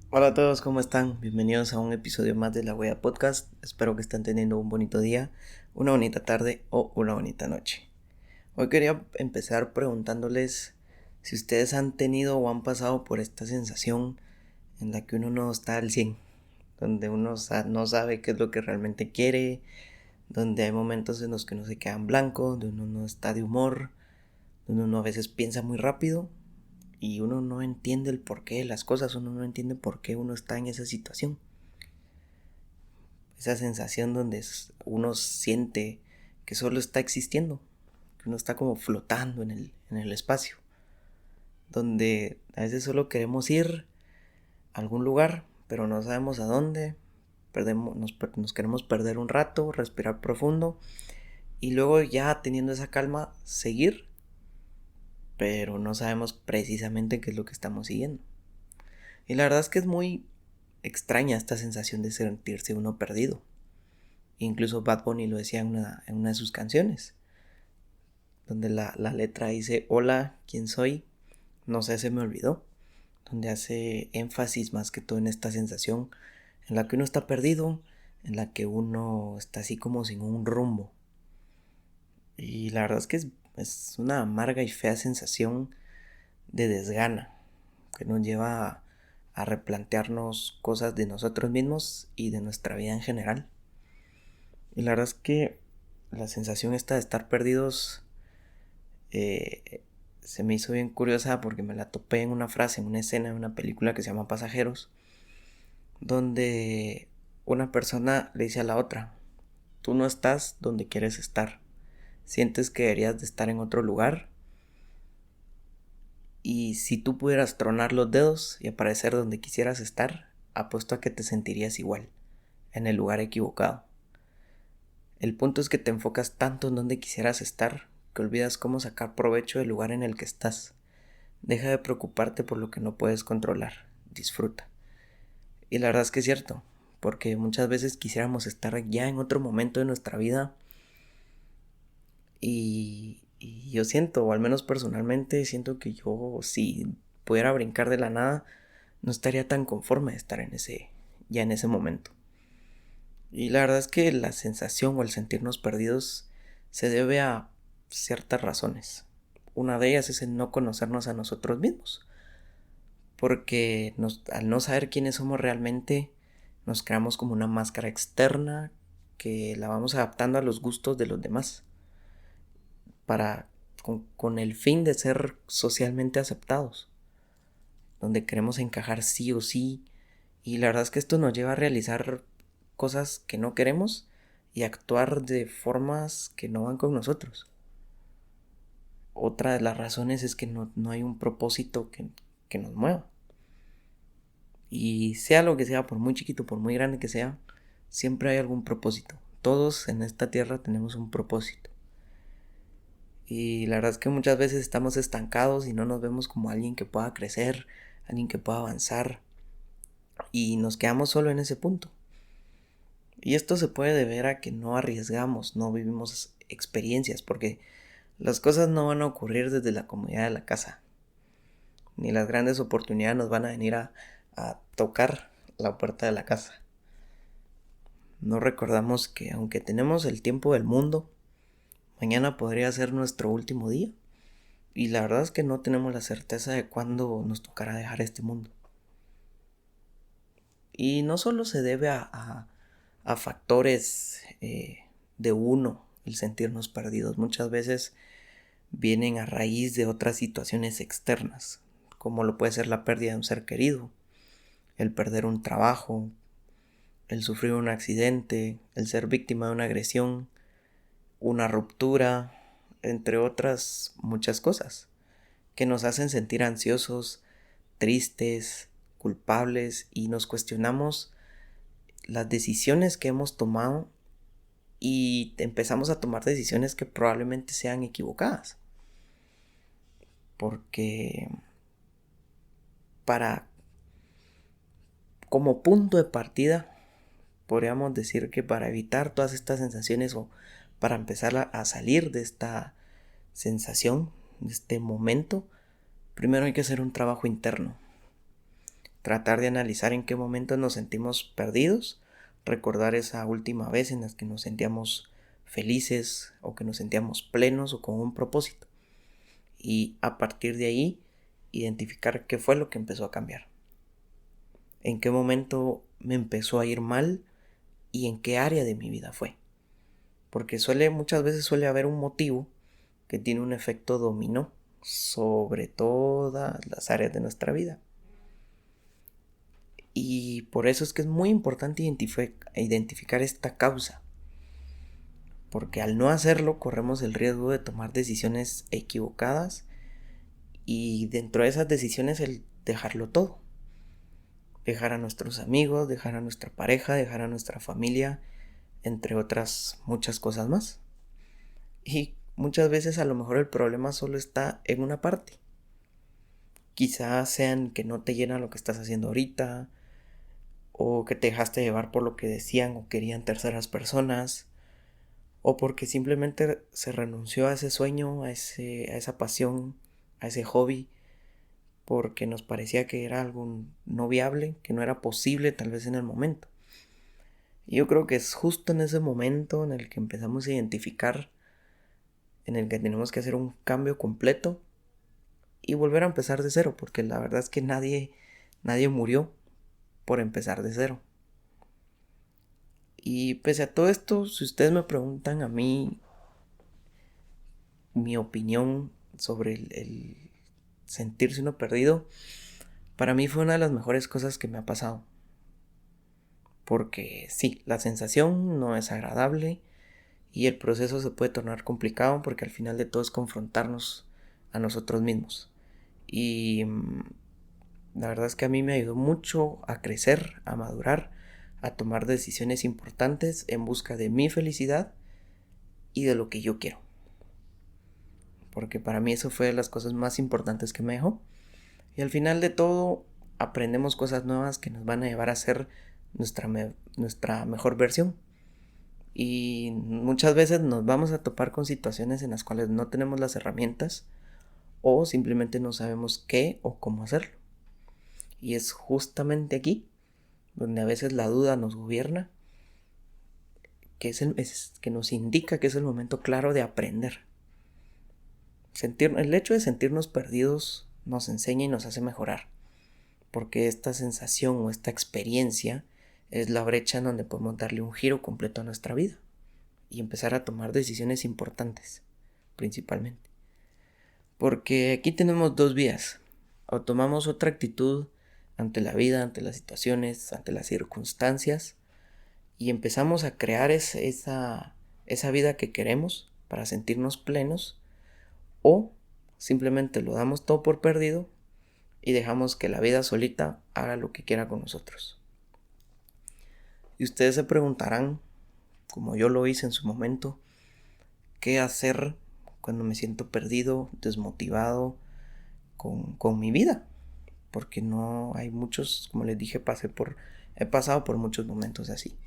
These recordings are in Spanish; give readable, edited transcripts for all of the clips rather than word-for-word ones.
Hola a todos, ¿cómo están? Bienvenidos a un episodio más de La Wea Podcast. Espero que estén teniendo un bonito día, una bonita tarde o una bonita noche. Hoy quería empezar preguntándoles si ustedes han tenido o han pasado por esta sensación en la que uno no está al 100, donde uno no sabe qué es lo que realmente quiere, donde hay momentos en los que uno se queda en blanco, donde uno no está de humor, donde uno a veces piensa muy rápido y uno no entiende el porqué de las cosas, uno no entiende por qué uno está en esa situación. Esa sensación donde uno siente que solo está existiendo, que uno está como flotando en el espacio, donde a veces solo queremos ir a algún lugar, pero no sabemos a dónde, nos queremos perder un rato, respirar profundo y luego ya teniendo esa calma seguir, pero no sabemos precisamente qué es lo que estamos siguiendo. Y la verdad es que es muy extraña esta sensación de sentirse uno perdido. Incluso Bad Bunny lo decía en una de sus canciones, donde la letra dice: hola, ¿quién soy? No sé, se me olvidó. Donde hace énfasis más que todo en esta sensación en la que uno está perdido, en la que uno está así como sin un rumbo. Y la verdad es que es una amarga y fea sensación de desgana que nos lleva a replantearnos cosas de nosotros mismos y de nuestra vida en general. Y la verdad es que la sensación esta de estar perdidos se me hizo bien curiosa porque me la topé en una frase, en una escena de una película que se llama Pasajeros, donde una persona le dice a la otra: tú no estás donde quieres estar, sientes que deberías de estar en otro lugar, y si tú pudieras tronar los dedos y aparecer donde quisieras estar, apuesto a que te sentirías igual, en el lugar equivocado. El punto es que te enfocas tanto en donde quisieras estar que olvidas cómo sacar provecho del lugar en el que estás. Deja de preocuparte por lo que no puedes controlar. Disfruta. Y la verdad es que es cierto, porque muchas veces quisiéramos estar ya en otro momento de nuestra vida y yo siento, o al menos personalmente siento que yo, si pudiera brincar de la nada, no estaría tan conforme de estar ya en ese momento. Y la verdad es que la sensación o el sentirnos perdidos se debe a ciertas razones. Una de ellas es el no conocernos a nosotros mismos, porque al no saber quiénes somos realmente, nos creamos como una máscara externa que la vamos adaptando a los gustos de los demás, con el fin de ser socialmente aceptados, donde queremos encajar sí o sí, y la verdad es que esto nos lleva a realizar cosas que no queremos y actuar de formas que no van con nosotros. Otra de las razones es que no hay un propósito que nos mueva. Y sea lo que sea, por muy chiquito, por muy grande que sea, siempre hay algún propósito. Todos en esta tierra tenemos un propósito. Y la verdad es que muchas veces estamos estancados y no nos vemos como alguien que pueda crecer, alguien que pueda avanzar. Y nos quedamos solo en ese punto. Y esto se puede deber a que no arriesgamos, no vivimos experiencias, porque las cosas no van a ocurrir desde la comodidad de la casa. Ni las grandes oportunidades nos van a venir a tocar la puerta de la casa. No recordamos que aunque tenemos el tiempo del mundo, mañana podría ser nuestro último día. Y la verdad es que no tenemos la certeza de cuándo nos tocará dejar este mundo. Y no solo se debe a factores de uno, el sentirnos perdidos. Muchas veces vienen a raíz de otras situaciones externas, como lo puede ser la pérdida de un ser querido, el perder un trabajo, el sufrir un accidente, el ser víctima de una agresión, una ruptura, entre otras muchas cosas, que nos hacen sentir ansiosos, tristes, culpables, y nos cuestionamos las decisiones que hemos tomado y empezamos a tomar decisiones que probablemente sean equivocadas. Porque como punto de partida, podríamos decir que para evitar todas estas sensaciones o para empezar a salir de esta sensación, de este momento, Primero hay que hacer un trabajo interno. Tratar de analizar en qué momento nos sentimos perdidos. Recordar esa última vez en la que nos sentíamos felices o que nos sentíamos plenos o con un propósito. Y a partir de ahí, identificar qué fue lo que empezó a cambiar. En qué momento me empezó a ir mal y en qué área de mi vida fue. Porque muchas veces suele haber un motivo que tiene un efecto dominó sobre todas las áreas de nuestra vida. Y por eso es que es muy importante identificar esta causa. Porque al no hacerlo corremos el riesgo de tomar decisiones equivocadas y dentro de esas decisiones el dejarlo todo. Dejar a nuestros amigos, dejar a nuestra pareja, dejar a nuestra familia, entre otras muchas cosas más. Y muchas veces a lo mejor el problema solo está en una parte. Quizás sean que no te llena lo que estás haciendo ahorita, o que te dejaste llevar por lo que decían o querían terceras personas, o porque simplemente se renunció a ese sueño, a esa pasión, a ese hobby, porque nos parecía que era algo no viable, que no era posible tal vez en el momento. Y yo creo que es justo en ese momento en el que empezamos a identificar, en el que tenemos que hacer un cambio completo y volver a empezar de cero, porque la verdad es que nadie murió por empezar de cero. Y pese a todo esto, si ustedes me preguntan a mí mi opinión sobre el sentirse uno perdido, para mí fue una de las mejores cosas que me ha pasado. Porque sí, la sensación no es agradable y el proceso se puede tornar complicado porque al final de todo es confrontarnos a nosotros mismos. Y la verdad es que a mí me ayudó mucho a crecer, a madurar, a tomar decisiones importantes en busca de mi felicidad y de lo que yo quiero. Porque para mí eso fue de las cosas más importantes que me dejó. Y al final de todo aprendemos cosas nuevas que nos van a llevar a ser nuestra mejor versión. Y muchas veces nos vamos a topar con situaciones en las cuales no tenemos las herramientas o simplemente no sabemos qué o cómo hacerlo. Y es justamente aquí donde a veces la duda nos gobierna, que que nos indica que es el momento claro de aprender. El hecho de sentirnos perdidos nos enseña y nos hace mejorar, porque esta sensación o esta experiencia es la brecha en donde podemos darle un giro completo a nuestra vida y empezar a tomar decisiones importantes, principalmente. Porque aquí tenemos dos vías: o tomamos otra actitud ante la vida, ante las situaciones, ante las circunstancias, y empezamos a crear esa vida que queremos para sentirnos plenos, o simplemente lo damos todo por perdido y dejamos que la vida solita haga lo que quiera con nosotros. Y ustedes se preguntarán, como yo lo hice en su momento, ¿qué hacer cuando me siento perdido, desmotivado con mi vida? Porque no hay muchos, como les dije, he pasado por muchos momentos así.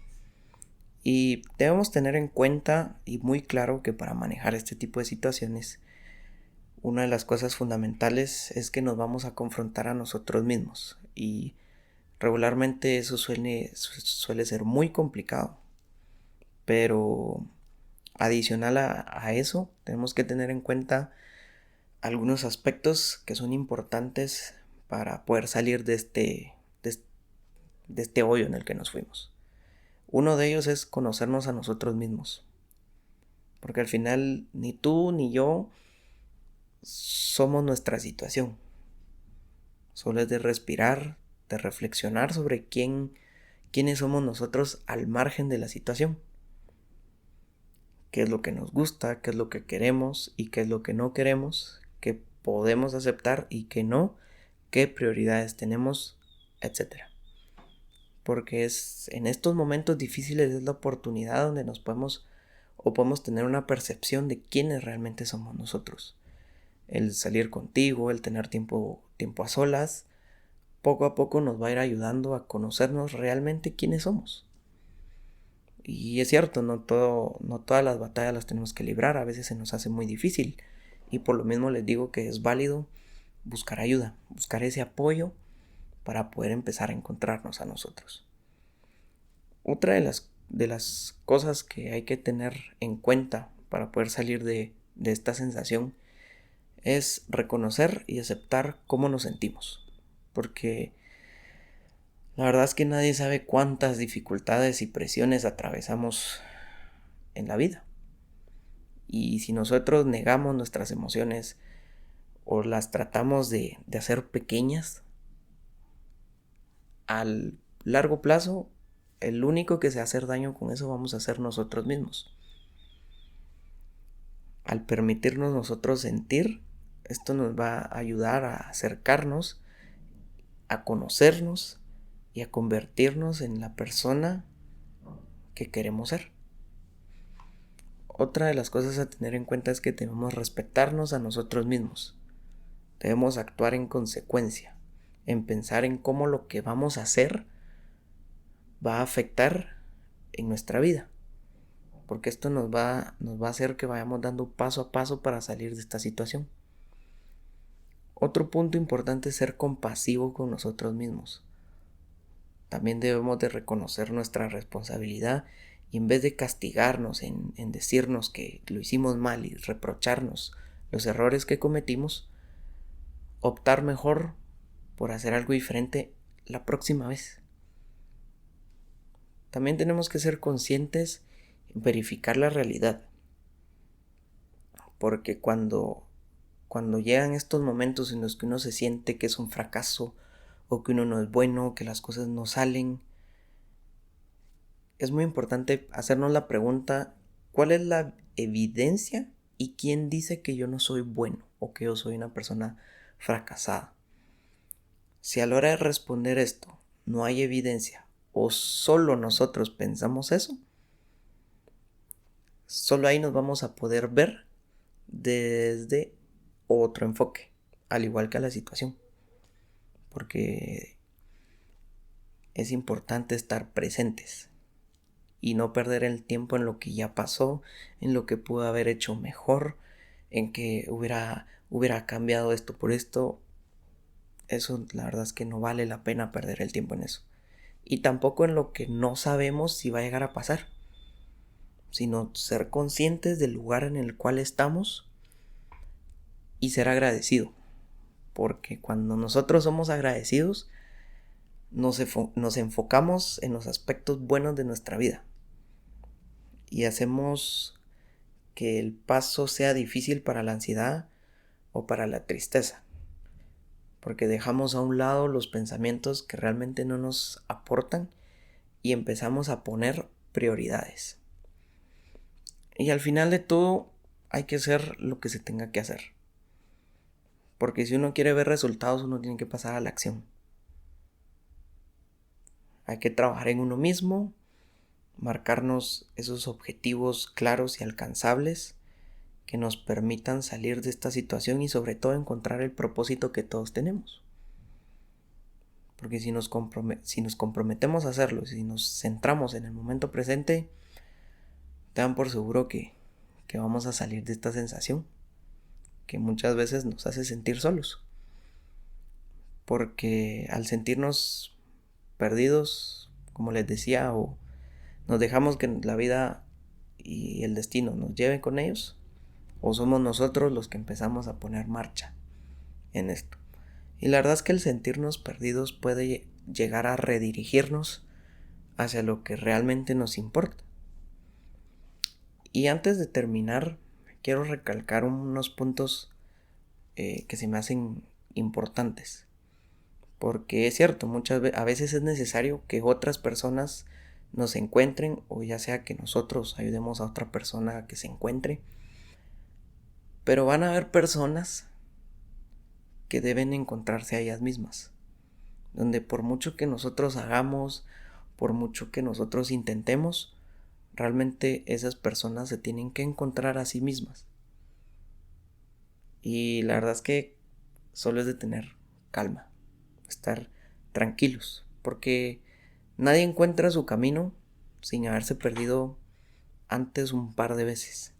Y debemos tener en cuenta y muy claro que para manejar este tipo de situaciones, una de las cosas fundamentales es que nos vamos a confrontar a nosotros mismos. Y regularmente eso suele ser muy complicado. Pero adicional a eso, tenemos que tener en cuenta algunos aspectos que son importantes para poder salir de este hoyo en el que nos fuimos. Uno de ellos es conocernos a nosotros mismos. Porque al final ni tú ni yo somos nuestra situación. Solo es de respirar, de reflexionar sobre quiénes somos nosotros al margen de la situación. Qué es lo que nos gusta, qué es lo que queremos y qué es lo que no queremos, qué podemos aceptar y qué no, qué prioridades tenemos, etc. Porque es en estos momentos difíciles es la oportunidad donde podemos tener una percepción de quiénes realmente somos nosotros. El salir contigo, el tener tiempo a solas, poco a poco nos va a ir ayudando a conocernos realmente quiénes somos. Y es cierto, no todas las batallas las tenemos que librar, a veces se nos hace muy difícil. Y por lo mismo les digo que es válido buscar ayuda, buscar ese apoyo para poder empezar a encontrarnos a nosotros. Otra de las cosas que hay que tener en cuenta para poder salir de esta sensación es reconocer y aceptar cómo nos sentimos. Porque la verdad es que nadie sabe cuántas dificultades y presiones atravesamos en la vida. Y si nosotros negamos nuestras emociones o las tratamos de hacer pequeñas, al largo plazo, el único que se va a hacer daño con eso vamos a ser nosotros mismos. Al permitirnos nosotros sentir, esto nos va a ayudar a acercarnos, a conocernos y a convertirnos en la persona que queremos ser. Otra de las cosas a tener en cuenta es que debemos respetarnos a nosotros mismos. Debemos actuar en consecuencia, en pensar en cómo lo que vamos a hacer va a afectar en nuestra vida. Porque esto nos va a hacer que vayamos dando paso a paso para salir de esta situación. Otro punto importante es ser compasivo con nosotros mismos. También debemos de reconocer nuestra responsabilidad y en vez de castigarnos en decirnos que lo hicimos mal y reprocharnos los errores que cometimos, optar mejor por hacer algo diferente la próxima vez. También tenemos que ser conscientes y verificar la realidad. Porque cuando llegan estos momentos en los que uno se siente que es un fracaso o que uno no es bueno, que las cosas no salen, es muy importante hacernos la pregunta: ¿cuál es la evidencia y quién dice que yo no soy bueno o que yo soy una persona fracasada? Si a la hora de responder esto no hay evidencia o solo nosotros pensamos eso, solo ahí nos vamos a poder ver desde otro enfoque, al igual que a la situación. Porque es importante estar presentes y no perder el tiempo en lo que ya pasó, en lo que pudo haber hecho mejor, en que hubiera cambiado esto por esto. Eso la verdad es que no vale la pena perder el tiempo en eso. Y tampoco en lo que no sabemos si va a llegar a pasar, sino ser conscientes del lugar en el cual estamos y ser agradecido. Porque cuando nosotros somos agradecidos, nos enfocamos en los aspectos buenos de nuestra vida y hacemos que el paso sea difícil para la ansiedad o para la tristeza, porque dejamos a un lado los pensamientos que realmente no nos aportan y empezamos a poner prioridades. Y al final de todo hay que hacer lo que se tenga que hacer, porque si uno quiere ver resultados, uno tiene que pasar a la acción. Hay que trabajar en uno mismo, marcarnos esos objetivos claros y alcanzables que nos permitan salir de esta situación y sobre todo encontrar el propósito que todos tenemos. Porque si nos comprometemos a hacerlo, si nos centramos en el momento presente, tengan por seguro que vamos a salir de esta sensación que muchas veces nos hace sentir solos. Porque al sentirnos perdidos, como les decía, o nos dejamos que la vida y el destino nos lleven con ellos, o somos nosotros los que empezamos a poner marcha en esto. Y la verdad es que el sentirnos perdidos puede llegar a redirigirnos hacia lo que realmente nos importa. Y antes de terminar, quiero recalcar unos puntos que se me hacen importantes. Porque es cierto, a veces es necesario que otras personas nos encuentren, o ya sea que nosotros ayudemos a otra persona a que se encuentre. Pero van a haber personas que deben encontrarse a ellas mismas, donde por mucho que nosotros hagamos, por mucho que nosotros intentemos, realmente esas personas se tienen que encontrar a sí mismas. Y la verdad es que solo es de tener calma, estar tranquilos, porque nadie encuentra su camino sin haberse perdido antes un par de veces.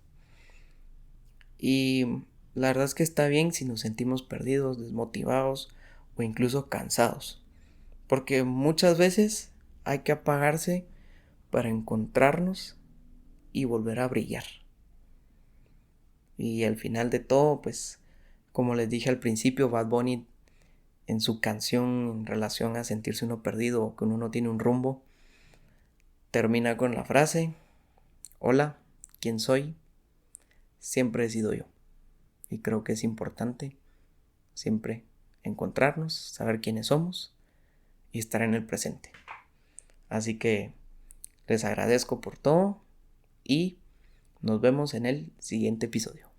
Y La verdad es que está bien si nos sentimos perdidos, desmotivados o incluso cansados. Porque muchas veces hay que apagarse para encontrarnos y volver a brillar. Y al final de todo, pues, como les dije al principio, Bad Bunny en su canción en relación a sentirse uno perdido o que uno no tiene un rumbo, termina con la frase: hola, ¿quién soy? Siempre he sido yo. Y creo que es importante siempre encontrarnos, saber quiénes somos y estar en el presente. Así que les agradezco por todo y nos vemos en el siguiente episodio.